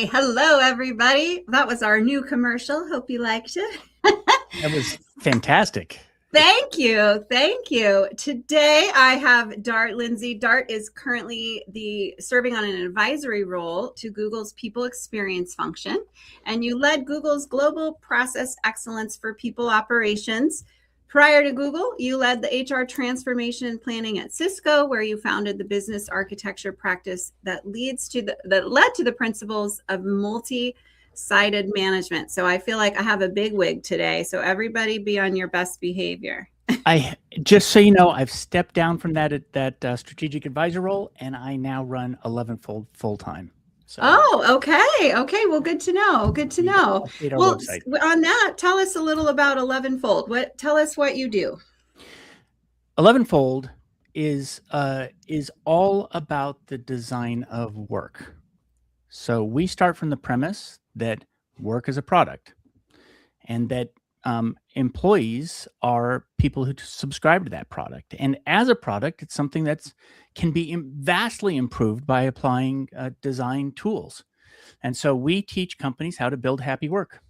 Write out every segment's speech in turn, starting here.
Hi, hello everybody. That was our new commercial. Hope you liked it. That was fantastic. Thank you. Thank you. Today I have Dart Lindsley. Dart is currently serving on an advisory role to Google's people experience function. And you led Google's global process excellence for people operations. Prior to Google, you led the HR transformation and planning at Cisco, where you founded the business architecture practice that led to the principles of multi-sided management. So I feel like I have a big wig today. So everybody be on your best behavior. I just so you know, I've stepped down from that strategic advisor role, and I now run 11-fold full time. So, Oh, okay. Okay. Well, good to know. Good to know. Well, website. On that, tell us a little about 11-fold. Tell us what you do. 11-fold is all about the design of work. So we start from the premise that work is a product, and that employees are people who subscribe to that product. And as a product, it's something that can be vastly improved by applying design tools. And so we teach companies how to build happy work.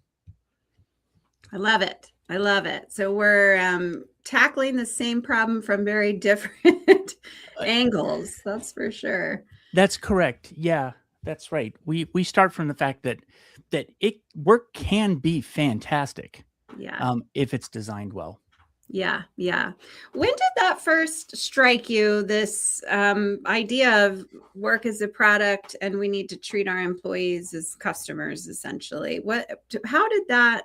I love it. I love it. So we're tackling the same problem from very different angles. That's for sure. That's correct. Yeah, that's right. We start from the fact that work can be fantastic. Yeah. If it's designed well. Yeah. Yeah. When did that first strike you, this idea of work as a product and we need to treat our employees as customers, essentially? How did that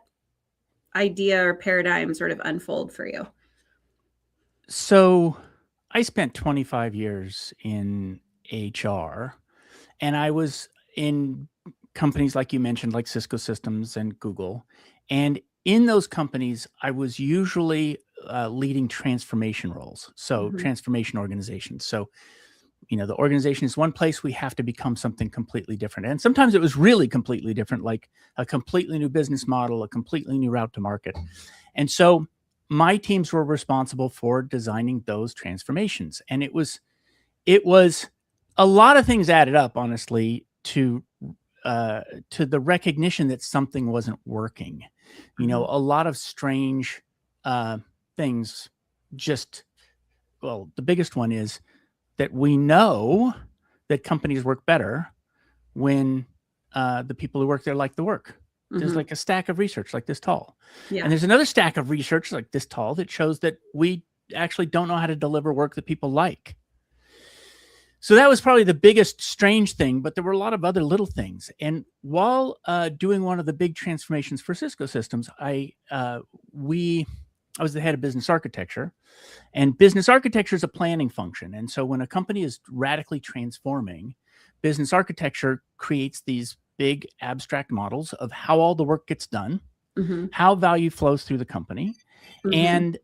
idea or paradigm sort of unfold for you? So I spent 25 years in HR, and I was in companies like you mentioned, like Cisco Systems and Google. And in those companies, I was usually leading transformation roles. So transformation organizations. So, the organization is one place, we have to become something completely different. And sometimes it was really completely different, like a completely new business model, a completely new route to market. And so my teams were responsible for designing those transformations. And it was a lot of things added up, honestly, to the recognition that something wasn't working. A lot of strange things. The biggest one is that we know that companies work better when the people who work there like the work. There's like a stack of research like this tall. Yeah. And there's another stack of research like this tall that shows that we actually don't know how to deliver work that people like. So that was probably the biggest strange thing, but there were a lot of other little things. And while doing one of the big transformations for Cisco Systems, I was the head of business architecture, and business architecture is a planning function. And so when a company is radically transforming, business architecture creates these big abstract models of how all the work gets done, how value flows through the company, and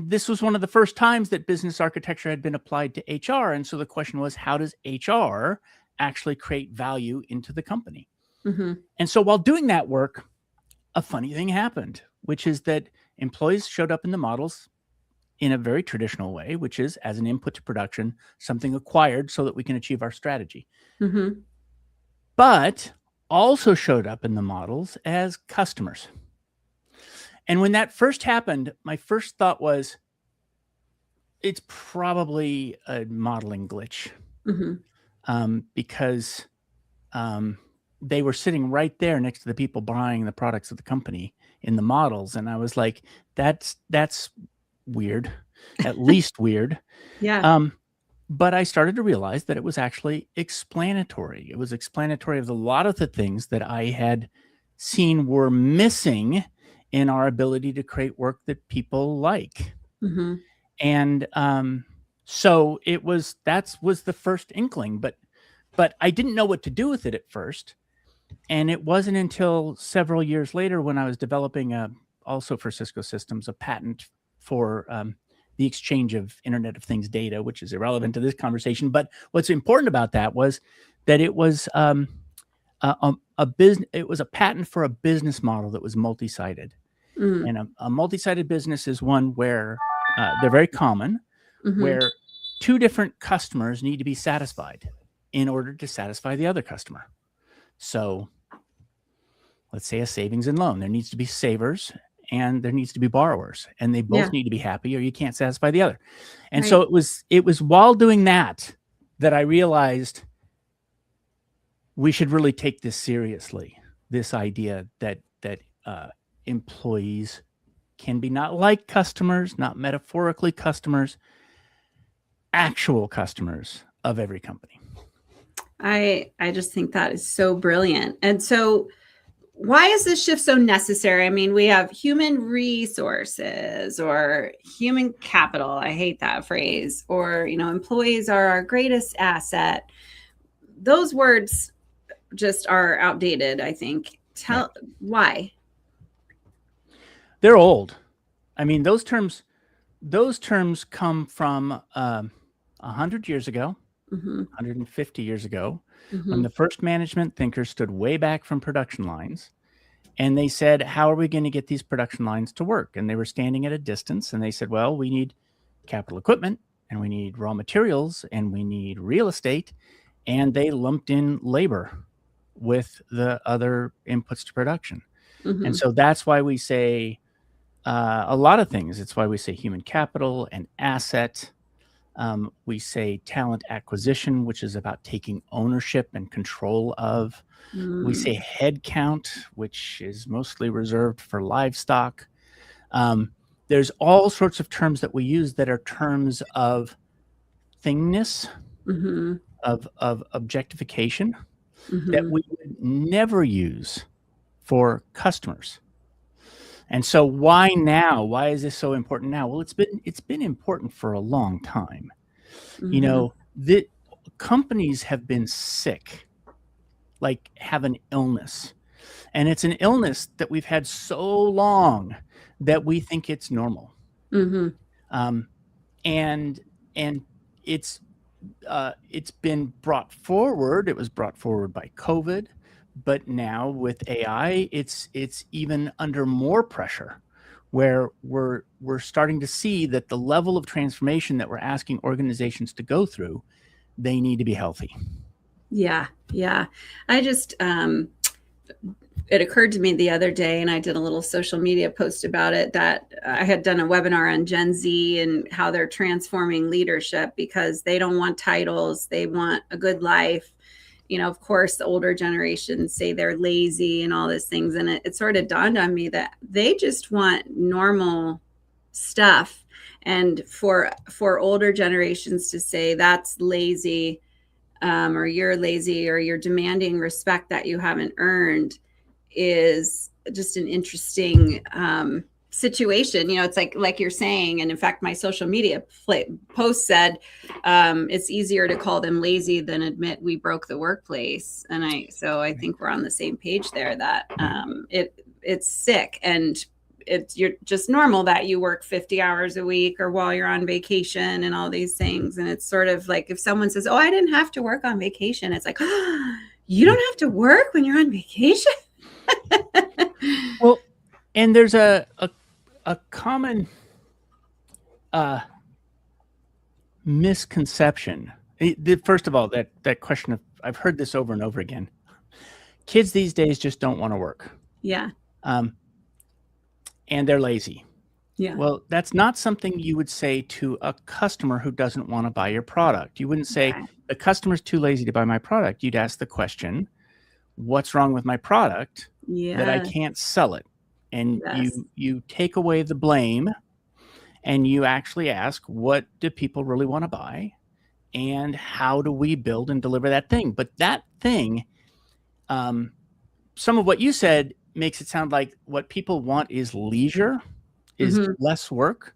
this was one of the first times that business architecture had been applied to HR. And so the question was, how does HR actually create value into the company? And so while doing that work, a funny thing happened, which is that employees showed up in the models in a very traditional way, which is as an input to production, something acquired so that we can achieve our strategy. But also showed up in the models as customers. And when that first happened, my first thought was, it's probably a modeling glitch, because they were sitting right there next to the people buying the products of the company in the models. And I was like, that's weird, at least weird. Yeah. But I started to realize that it was actually explanatory. It was explanatory of a lot of the things that I had seen were missing in our ability to create work that people like. And so that was the first inkling, but I didn't know what to do with it at first. And it wasn't until several years later when I was developing also for Cisco Systems, a patent for the exchange of Internet of Things data, which is irrelevant to this conversation. But what's important about that was that it was it was a patent for a business model that was multi-sided. And a multi-sided business is one where they're very common, where two different customers need to be satisfied. in order to satisfy the other customer. So let's say a savings and loan. There needs to be savers and there needs to be borrowers, and they both need to be happy or you can't satisfy the other. And so it was while doing that I realized we should really take this seriously. This idea that employees can be not like customers, not metaphorically customers, actual customers of every company. I just think that is so brilliant. And so why is this shift so necessary? I mean, we have human resources or human capital. I hate that phrase. Or, employees are our greatest asset. Those words just are outdated, I think. Tell why. They're old. I mean, those terms come from 100 years ago, 150 years ago, when the first management thinkers stood way back from production lines, and they said, how are we going to get these production lines to work? And they were standing at a distance, and they said, well, we need capital equipment, and we need raw materials, and we need real estate, and they lumped in labor with the other inputs to production. And so that's why we say a lot of things. It's why we say human capital and asset. We say talent acquisition, which is about taking ownership and control of. We say head count, which is mostly reserved for livestock. There's all sorts of terms that we use that are terms of thingness, of objectification, that we would never use for customers. And so why now? Why is this so important now? Well, it's been important for a long time. The companies have been sick, like have an illness. And it's an illness that we've had so long that we think it's normal. And it's been brought forward. It was brought forward by COVID. But now with AI, it's even under more pressure, where we're starting to see that the level of transformation that we're asking organizations to go through, they need to be healthy. Yeah. I just, it occurred to me the other day, and I did a little social media post about it, that I had done a webinar on Gen Z and how they're transforming leadership because they don't want titles. They want a good life. Of course, the older generations say they're lazy and all these things. And it sort of dawned on me that they just want normal stuff. And for older generations to say that's lazy, or you're lazy, or you're demanding respect that you haven't earned, is just an interesting situation. It's like you're saying, and in fact, my social media post said it's easier to call them lazy than admit we broke the workplace. And I think we're on the same page there, that it's sick, and you're just normal that you work 50 hours a week or while you're on vacation and all these things. And it's sort of like if someone says, oh, I didn't have to work on vacation, it's like, oh, you don't have to work when you're on vacation. Well, and there's a common misconception. First of all, that question of, I've heard this over and over again. Kids these days just don't want to work. Yeah. And they're lazy. Yeah. Well, that's not something you would say to a customer who doesn't want to buy your product. You wouldn't say, the customer's too lazy to buy my product. You'd ask the question, what's wrong with my product that I can't sell it? And you take away the blame, and you actually ask, what do people really want to buy? And how do we build and deliver that thing? But that thing, some of what you said makes it sound like what people want is leisure, is less work.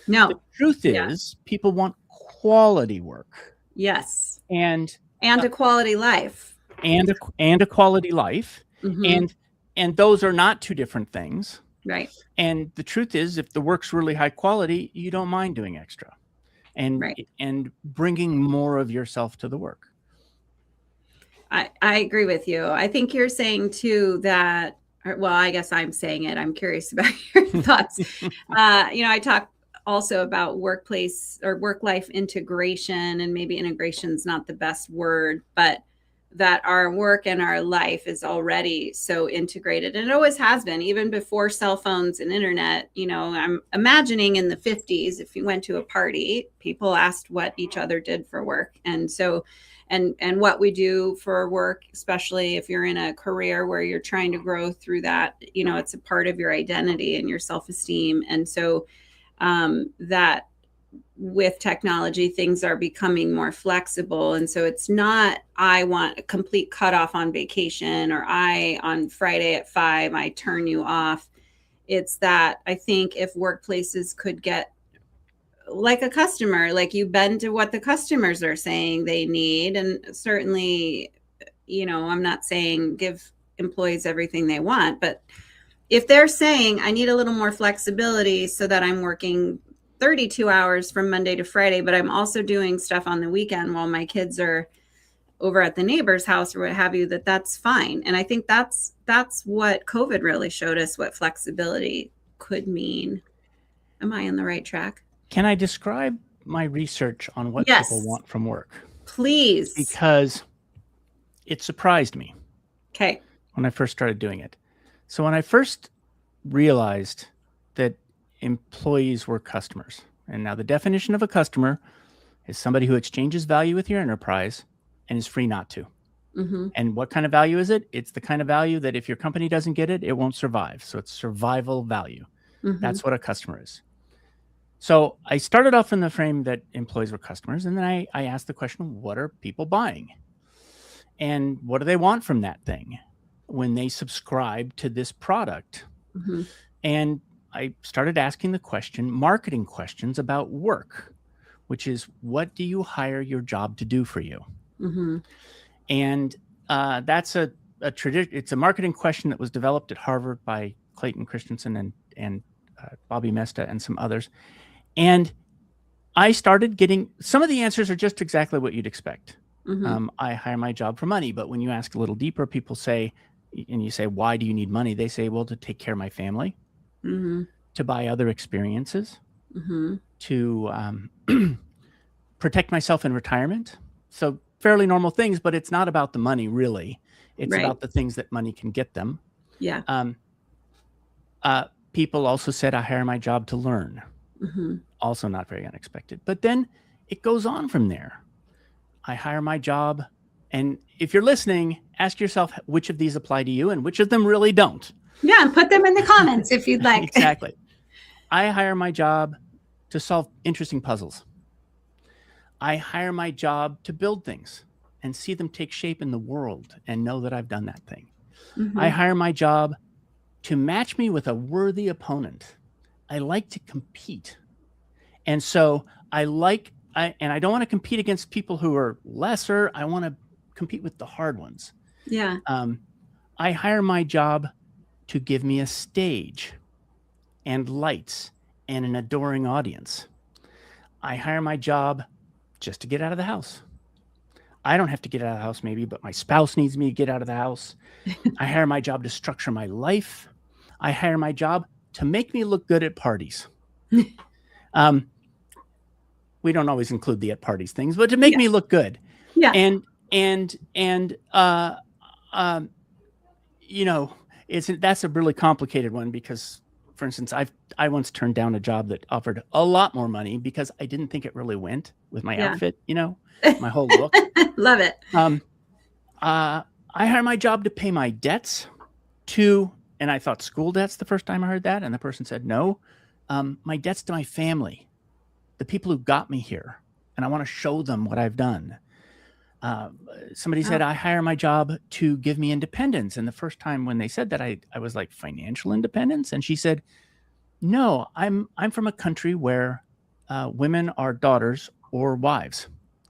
No. The truth is people want quality work. Yes. And a quality life. And a quality life. And those are not two different things. Right. And the truth is, if the work's really high quality, you don't mind doing extra and bringing more of yourself to the work. I agree with you. I think you're saying too that, well, I guess I'm saying it. I'm curious about your thoughts. I talk also about workplace or work-life integration, and maybe integration is not the best word, but that our work and our life is already so integrated, and it always has been, even before cell phones and internet. I'm imagining in the 50s, if you went to a party, people asked what each other did for work. And so and what we do for work, especially if you're in a career where you're trying to grow through that, it's a part of your identity and your self-esteem. And so that with technology, things are becoming more flexible. And so it's not, I want a complete cutoff on vacation, or on Friday at 5, I turn you off. It's that I think if workplaces could get like a customer, like you bend to what the customers are saying they need. And certainly, I'm not saying give employees everything they want, but if they're saying I need a little more flexibility so that I'm working 32 hours from Monday to Friday, but I'm also doing stuff on the weekend while my kids are over at the neighbor's house or what have you, that's fine. And I think that's what COVID really showed us, what flexibility could mean. Am I on the right track? Can I describe my research on what people want from work? Please. Because it surprised me. Okay. When I first started doing it. So when I first realized that employees were customers, and now the definition of a customer is somebody who exchanges value with your enterprise and is free not to. Mm-hmm. And what kind of value is it? It's the kind of value that if your company doesn't get it, it won't survive. So it's survival value. Mm-hmm. That's what a customer is. So I started off in the frame that employees were customers, and then I asked the question, what are people buying? And what do they want from that thing when they subscribe to this product? Mm-hmm. And I started asking the question, marketing questions about work, which is, what do you hire your job to do for you? Mm-hmm. And that's a tradition. It's a marketing question that was developed at Harvard by Clayton Christensen and Bobby Mesta and some others. And I started getting, some of the answers are just exactly what you'd expect. Mm-hmm. I hire my job for money. But when you ask a little deeper, people say, and you say, why do you need money? They say, well, to take care of my family, mm-hmm. to buy other experiences, mm-hmm. to protect myself in retirement. So fairly normal things, but it's not about the money, really. It's right. about the things that money can get them. Yeah. People also said, I hire my job to learn. Mm-hmm. Also not very unexpected. But then it goes on from there. I hire my job. And if you're listening, ask yourself which of these apply to you and which of them really don't. Yeah, and put them in the comments if you'd like. Exactly. I hire my job to solve interesting puzzles. I hire my job to build things and see them take shape in the world and know that I've done that thing. Mm-hmm. I hire my job to match me with a worthy opponent. I like to compete. And so I don't want to compete against people who are lesser. I want to compete with the hard ones. Yeah. I hire my job to give me a stage and lights and an adoring audience. I hire my job just to get out of the house. I don't have to get out of the house maybe, but my spouse needs me to get out of the house. I hire my job to structure my life. I hire my job to make me look good at parties. We don't always include the at parties things, but to make me look good. Yeah. That's a really complicated one because, for instance, I once turned down a job that offered a lot more money because I didn't think it really went with my outfit, my whole look. Love it. I hire my job to pay my debts and I thought school debts the first time I heard that. And the person said, no, my debts to my family, the people who got me here. And I want to show them what I've done. Somebody said, I hire my job to give me independence. And the first time when they said that, I was like, financial independence? And she said, no, I'm from a country where women are daughters or wives.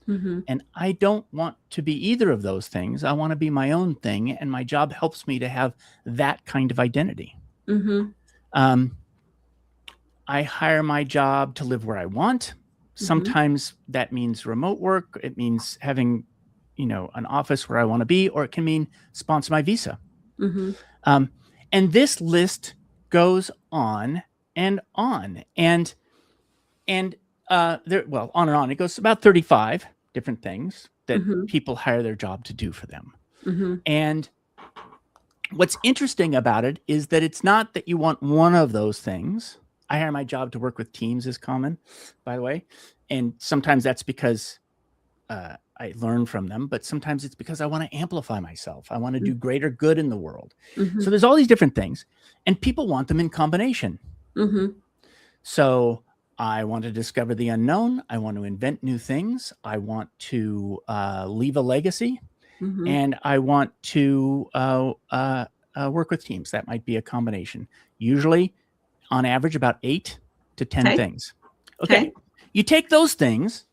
Mm-hmm. And I don't want to be either of those things. I want to be my own thing. And my job helps me to have that kind of identity. Mm-hmm. I hire my job to live where I want. Sometimes that means remote work. It means having, an office where I want to be, or it can mean sponsor my visa. Mm-hmm. And this list goes on and on. And And well, on and on. It goes about 35 different things that people hire their job to do for them. And what's interesting about it is that it's not that you want one of those things. I hire my job to work with teams is common, by the way. And sometimes that's because I learn from them, but sometimes it's because I want to amplify myself. I want to do greater good in the world. So there's all these different things, and people want them in combination. So I want to discover the unknown. I want to invent new things. I want to leave a legacy, and I want to work with teams. That might be a combination. Usually, on average, about 8 to 10 things. Okay. You take those things,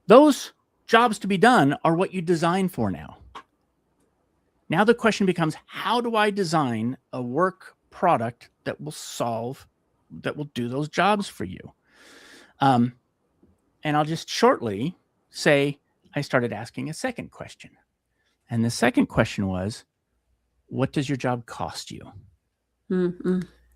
those jobs to be done are what you design for now. Now the question becomes, how do I design a work product that will do those jobs for you? And I'll just shortly say I started asking a second question. And the second question was, what does your job cost you?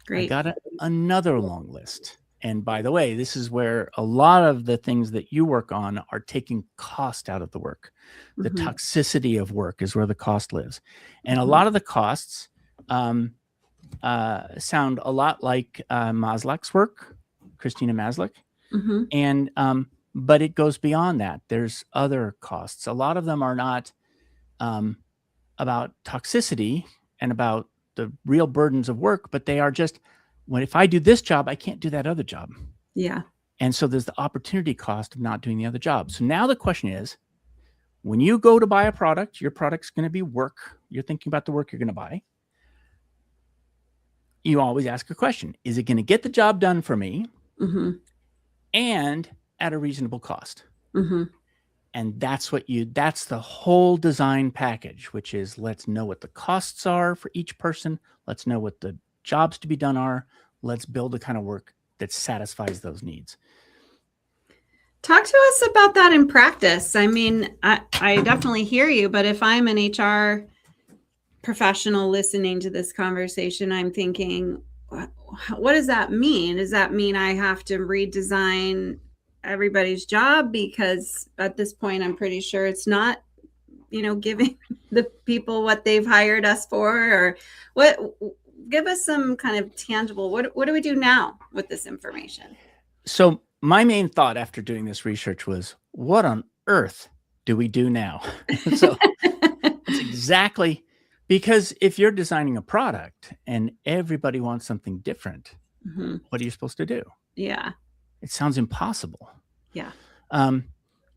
Great. I got another long list. And by the way, this is where a lot of the things that you work on are taking cost out of the work. The toxicity of work is where the cost lives. And a lot of the costs sound a lot like Maslach's work, Christina Maslach. And but it goes beyond that. There's other costs. A lot of them are not about toxicity and about the real burdens of work, but they are just, if I do this job, I can't do that other job. Yeah. And so there's the opportunity cost of not doing the other job. So now the question is, when you go to buy a product, your product's going to be work. You're thinking about the work you're going to buy. You always ask a question. Is it going to get the job done for me and at a reasonable cost? And that's the whole design package, which is, let's know what the costs are for each person. Let's know what the jobs to be done are. Let's build the kind of work that satisfies those needs. Talk to us about that in practice. I mean, I definitely hear you, but if I'm an HR professional listening to this conversation, I'm thinking, what does that mean? Does that mean I have to redesign everybody's job? Because at this point, I'm pretty sure it's not, giving the people what they've hired us for, or what. Give us some kind of tangible, what do we do now with this information? So my main thought after doing this research was, what on earth do we do now? So it's exactly, because if you're designing a product and everybody wants something different, what are you supposed to do? Yeah. It sounds impossible. Yeah. And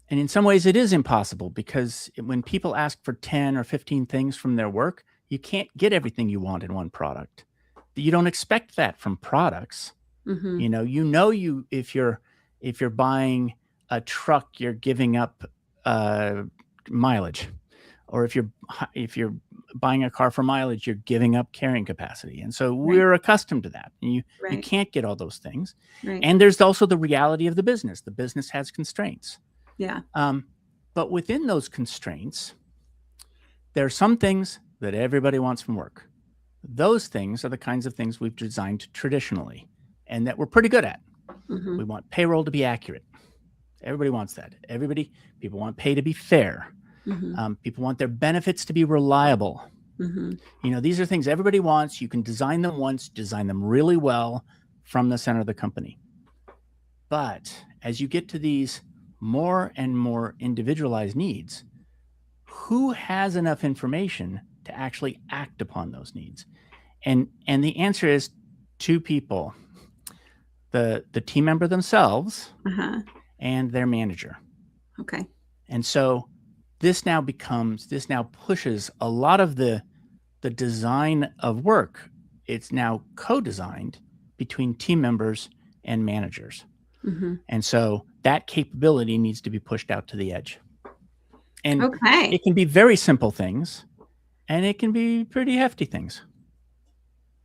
in some ways it is impossible, because when people ask for 10 or 15 things from their work, you can't get everything you want in one product. You don't expect that from products. If you're buying a truck, you're giving up mileage, or if you're buying a car for mileage, you're giving up carrying capacity. And so we're accustomed to that. And you can't get all those things. And there's also the reality of the business. The business has constraints. Yeah. But within those constraints, there are some things that everybody wants from work. Those things are the kinds of things we've designed traditionally and that we're pretty good at. We want payroll to be accurate. Everybody wants that. People want pay to be fair. People want their benefits to be reliable. These are things everybody wants. You can design them once, design them really well from the center of the company. But as you get to these more and more individualized needs, who has enough information to actually act upon those needs? And the answer is two people: the team member themselves and their manager. Okay. And so this now pushes a lot of the design of work. It's now co-designed between team members and managers. And so that capability needs to be pushed out to the edge. And it can be very simple things, and it can be pretty hefty things.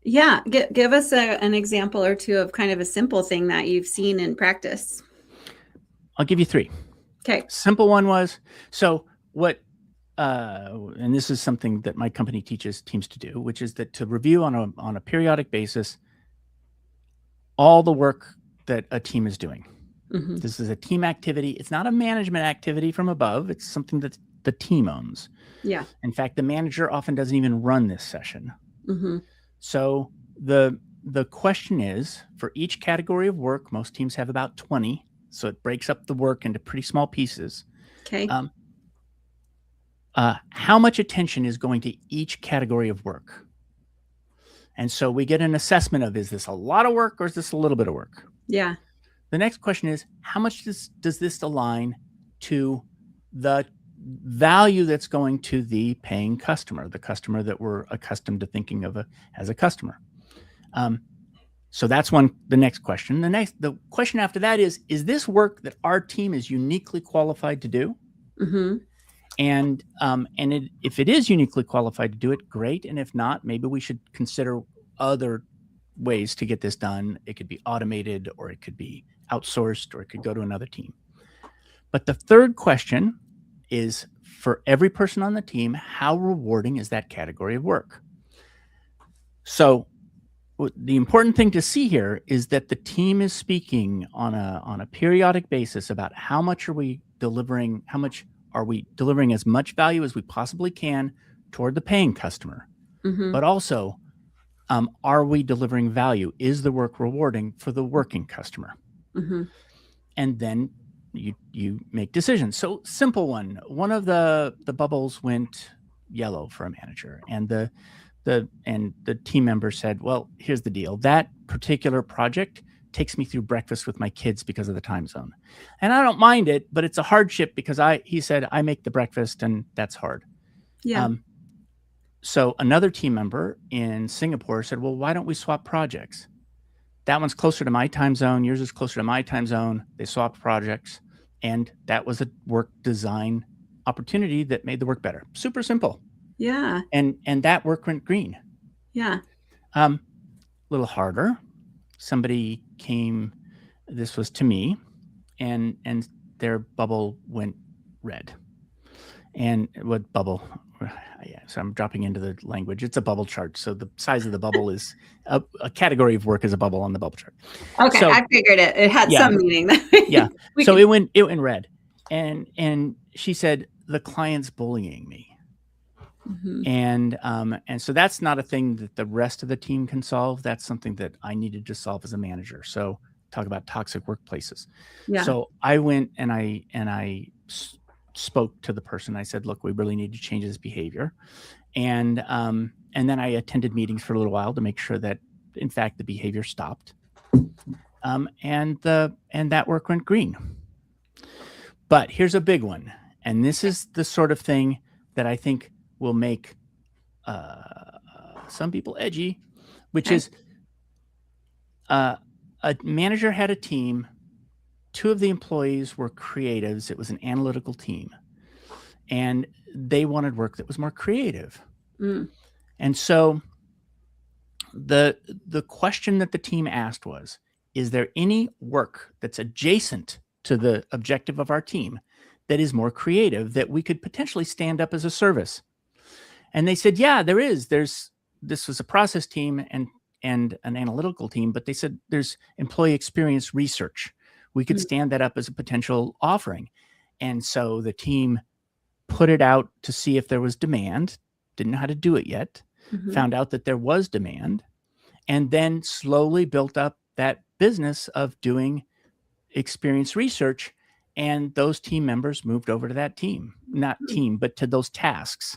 Yeah. Give us an example or two of kind of a simple thing that you've seen in practice. I'll give you 3. Okay. Simple one was, so what, and this is something that my company teaches teams to do, which is that to review on a periodic basis all the work that a team is doing. Mm-hmm. This is a team activity. It's not a management activity from above. It's something that the team owns. Yeah. In fact, the manager often doesn't even run this session. Mm-hmm. So the question is, for each category of work, most teams have about 20. So it breaks up the work into pretty small pieces. Okay. How much attention is going to each category of work? And so we get an assessment of, is this a lot of work or is this a little bit of work? Yeah. The next question is, how much does this align to the value that's going to the paying customer, the customer that we're accustomed to thinking of as a customer? So that's the next question. The question after that is this work that our team is uniquely qualified to do? Mm-hmm. And if it is uniquely qualified to do it, great. And if not, maybe we should consider other ways to get this done. It could be automated, or it could be outsourced, or it could go to another team. But the third question is, for every person on the team, how rewarding is that category of work? So the important thing to see here is that the team is speaking on a periodic basis about how much are we delivering, how much are we delivering as much value as we possibly can toward the paying customer, Mm-hmm. but also, are we delivering value? Is the work rewarding for the working customer? Mm-hmm. And then you make decisions. So simple one of the bubbles went yellow for a manager, and the team member said, well, here's the deal. That particular project takes me through breakfast with my kids because of the time zone. And I don't mind it, but it's a hardship because he said, I make the breakfast and that's hard. Yeah. So another team member in Singapore said, well, why don't we swap projects? That one's closer to my time zone. Yours is closer to my time zone. They swapped projects, and that was a work design opportunity that made the work better. Super simple. Yeah. And that work went green. Yeah. A little harder. Somebody came, this was to me, and their bubble went red. And what bubble? Yeah, so I'm dropping into the language. It's a bubble chart. So the size of the bubble is a category of work is a bubble on the bubble chart. Okay, so, I figured it. It had some meaning. Yeah. So it went red, and she said, the client's bullying me. Mm-hmm. And so that's not a thing that the rest of the team can solve. That's something that I needed to solve as a manager. So talk about toxic workplaces. Yeah. So I went and I spoke to the person. I said, look, we really need to change this behavior. And then I attended meetings for a little while to make sure that, in fact, the behavior stopped. And that work went green. But here's a big one. And this is the sort of thing that I think will make some people edgy, which is a manager had a team. 2 of the employees were creatives. It was an analytical team, and they wanted work that was more creative. Mm. And so the question that the team asked was, is there any work that's adjacent to the objective of our team that is more creative that we could potentially stand up as a service? And they said, yeah, there is. This was a process team and an analytical team, but they said there's employee experience research. We could stand that up as a potential offering. And so the team put it out to see if there was demand, didn't know how to do it yet, found out that there was demand, and then slowly built up that business of doing experience research. And those team members moved over to that team, not team, but to those tasks.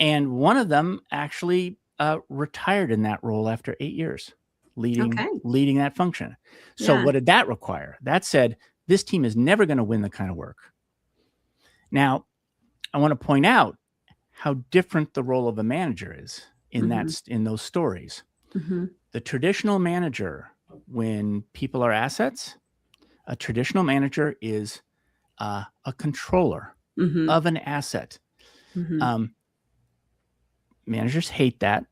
And one of them actually retired in that role after 8 years. Leading that function. So what did that require? That said, this team is never going to win the kind of work. Now, I want to point out how different the role of a manager is in those stories. Mm-hmm. The traditional manager, when people are assets, a traditional manager is a controller of an asset. Mm-hmm. Managers hate that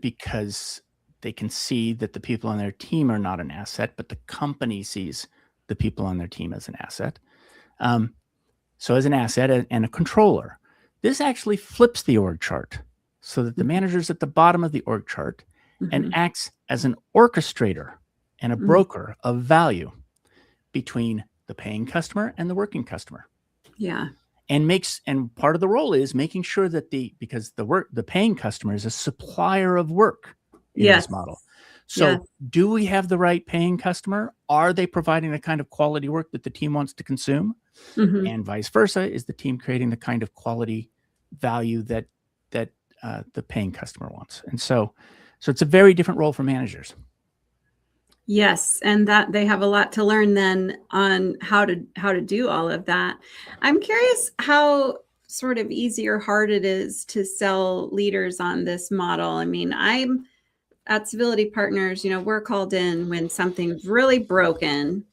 because they can see that the people on their team are not an asset, but the company sees the people on their team as an asset. So as an asset and a controller, this actually flips the org chart so that the manager's at the bottom of the org chart and acts as an orchestrator and a broker of value between the paying customer and the working customer. Yeah. And part of the role is making sure that because the paying customer is a supplier of work in this model. So do we have the right paying customer? Are they providing the kind of quality work that the team wants to consume? And vice versa, is the team creating the kind of quality value that the paying customer wants? And so it's a very different role for managers. Yes, and that they have a lot to learn then on how to do all of that. I'm curious how sort of easy or hard it is to sell leaders on this model. I mean, I'm at Civility Partners, we're called in when something's really broken,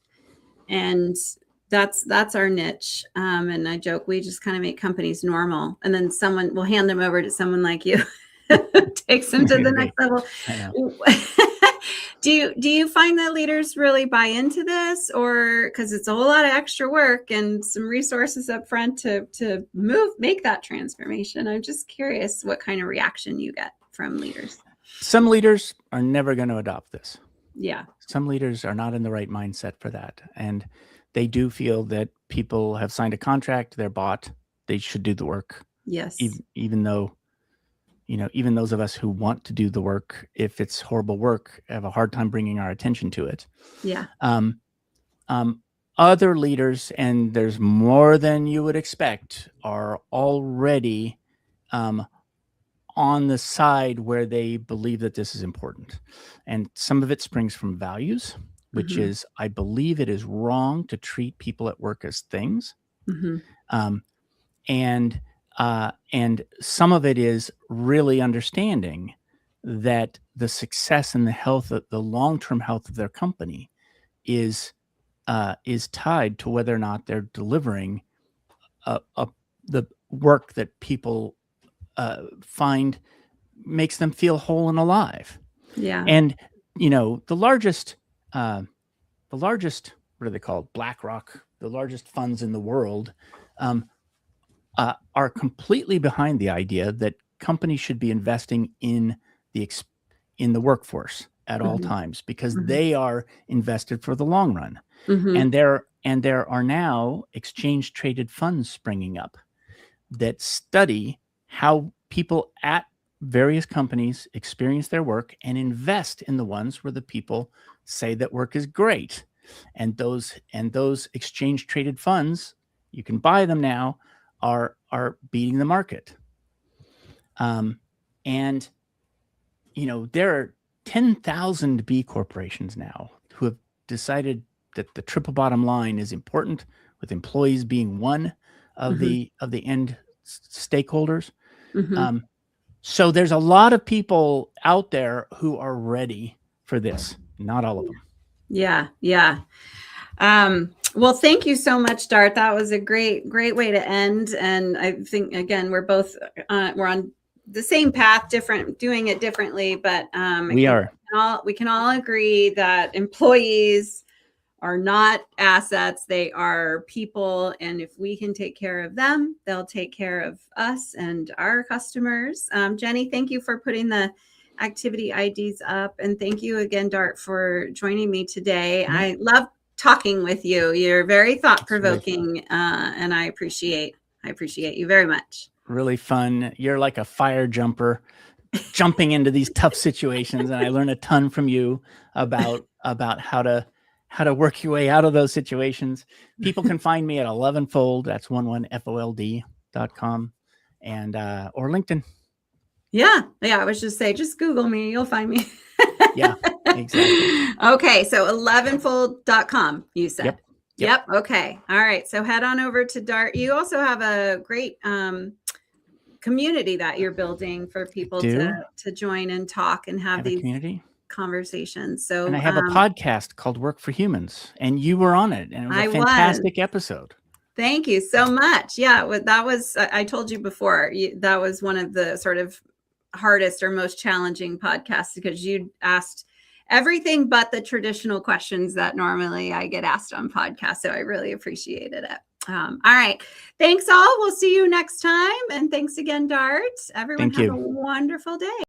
and that's our niche. And I joke, we just kind of make companies normal, and then someone will hand them over to someone like you, takes them to the next level. Do you find that leaders really buy into this, or because it's a whole lot of extra work and some resources up front to make that transformation? I'm just curious what kind of reaction you get from leaders. Some leaders are never going to adopt this. Yeah. Some leaders are not in the right mindset for that. And they do feel that people have signed a contract, they're bought, they should do the work. Yes. Even though, even those of us who want to do the work, if it's horrible work, have a hard time bringing our attention to it. Yeah. Other leaders, and there's more than you would expect, are already on the side where they believe that this is important. And some of it springs from values, which is, I believe it is wrong to treat people at work as things. And some of it is really understanding that the success and the long-term health of their company is tied to whether or not they're delivering the work that people find makes them feel whole and alive. Yeah. And the largest what are they called? BlackRock, the largest funds in the world, are completely behind the idea that companies should be investing in the workforce at all times, because they are invested for the long run. And there are now exchange traded funds springing up that study how people at various companies experience their work and invest in the ones where the people say that work is great. And those exchange traded funds, you can buy them now, are beating the market. And there are 10,000 B corporations now who have decided that the triple bottom line is important, with employees being one of the end stakeholders. So there's a lot of people out there who are ready for this. Not all of them. Yeah. Well, thank you so much, Dart. That was a great way to end. And I think, again, we're both we're on the same path, doing it differently, but we can all agree that employees are not assets. They are people. And if we can take care of them, they'll take care of us and our customers. Jenny, thank you for putting the activity IDs up. And thank you again, Dart, for joining me today. I love talking with you. You're very thought-provoking, and I appreciate you very much. Really fun. You're like a fire jumper, jumping into these tough situations. And I learned a ton from you about how to work your way out of those situations. People can find me at 11fold. That's 11fold.com, and or LinkedIn. Yeah. I was just saying, just Google me. You'll find me. Yeah, exactly. Okay. So 11fold.com, you said. Yep. Okay. All right. So head on over to Dart. You also have a great community that you're building for people to join and talk and have these community conversations. So, and I have a podcast called Work for Humans, and you were on it, and it was a fantastic episode. Thank you so much. Yeah, that was, I told you before, that was one of the sort of hardest or most challenging podcasts, because you asked everything but the traditional questions that normally I get asked on podcasts. So I really appreciated it. All right. Thanks all. We'll see you next time. And thanks again, Dart. Everyone have a wonderful day.